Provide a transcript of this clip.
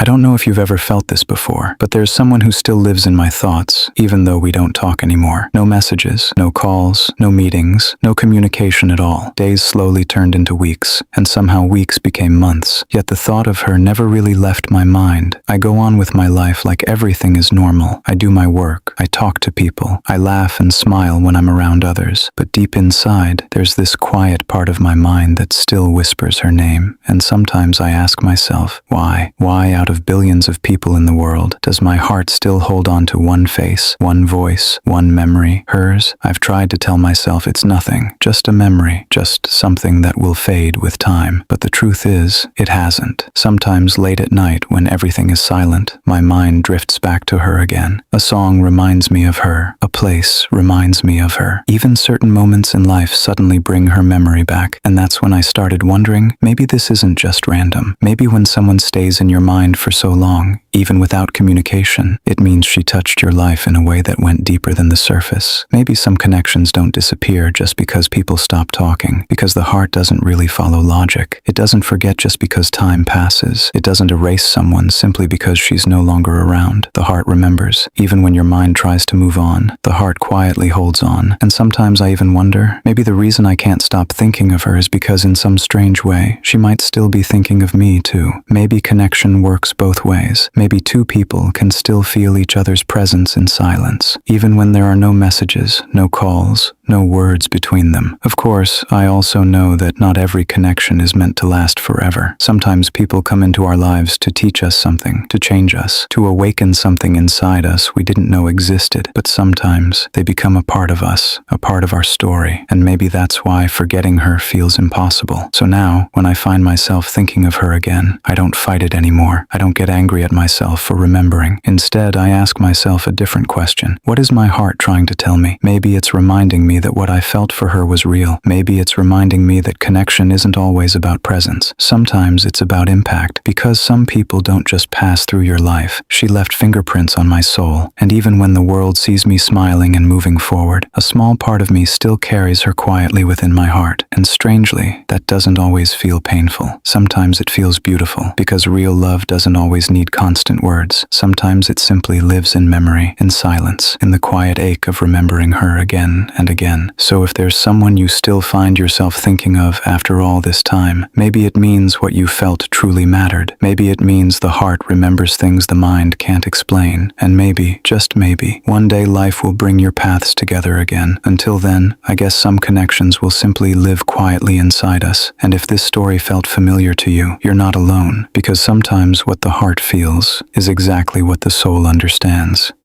I don't know if you've ever felt this before, but there's someone who still lives in my thoughts, even though we don't talk anymore. No messages, no calls, no meetings, no communication at all. Days slowly turned into weeks, and somehow weeks became months. Yet the thought of her never really left my mind. I go on with my life like everything is normal. I do my work, I talk to people, I laugh and smile when I'm around others. But deep inside, there's this quiet part of my mind that still whispers her name. And sometimes I ask myself, why? Why out of billions of people in the world, does my heart still hold on to one face, one voice, one memory, hers? I've tried to tell myself it's nothing, just a memory, just something that will fade with time. But the truth is, it hasn't. Sometimes late at night, when everything is silent, my mind drifts back to her again. A song reminds me of her, a place reminds me of her. Even certain moments in life suddenly bring her memory back, and that's when I started wondering, maybe this isn't just random. Maybe when someone stays in your mind for so long, even without communication, it means she touched your life in a way that went deeper than the surface. Maybe some connections don't disappear just because people stop talking, because the heart doesn't really follow logic. It doesn't forget just because time passes. It doesn't erase someone simply because she's no longer around. The heart remembers. Even when your mind tries to move on, the heart quietly holds on. And sometimes I even wonder, maybe the reason I can't stop thinking of her is because in some strange way, she might still be thinking of me too. Maybe connection works both ways. Maybe two people can still feel each other's presence in silence, even when there are no messages, no calls, no words between them. Of course, I also know that not every connection is meant to last forever. Sometimes people come into our lives to teach us something, to change us, to awaken something inside us we didn't know existed. But sometimes they become a part of us, a part of our story, and maybe that's why forgetting her feels impossible. So now, when I find myself thinking of her again, I don't fight it anymore. I don't get angry at myself for remembering. Instead, I ask myself a different question. What is my heart trying to tell me? Maybe it's reminding me that what I felt for her was real. Maybe it's reminding me that connection isn't always about presence. Sometimes it's about impact, because some people don't just pass through your life. She left fingerprints on my soul, and even when the world sees me smiling and moving forward, a small part of me still carries her quietly within my heart. And strangely, that doesn't always feel painful. Sometimes it feels beautiful, because real love doesn't always need constant words. Sometimes it simply lives in memory, in silence, in the quiet ache of remembering her again and again. So if there's someone you still find yourself thinking of after all this time, maybe it means what you felt truly mattered. Maybe it means the heart remembers things the mind can't explain. And maybe, just maybe, one day life will bring your paths together again. Until then, I guess some connections will simply live quietly inside us. And if this story felt familiar to you, you're not alone, because sometimes what the heart feels is exactly what the soul understands.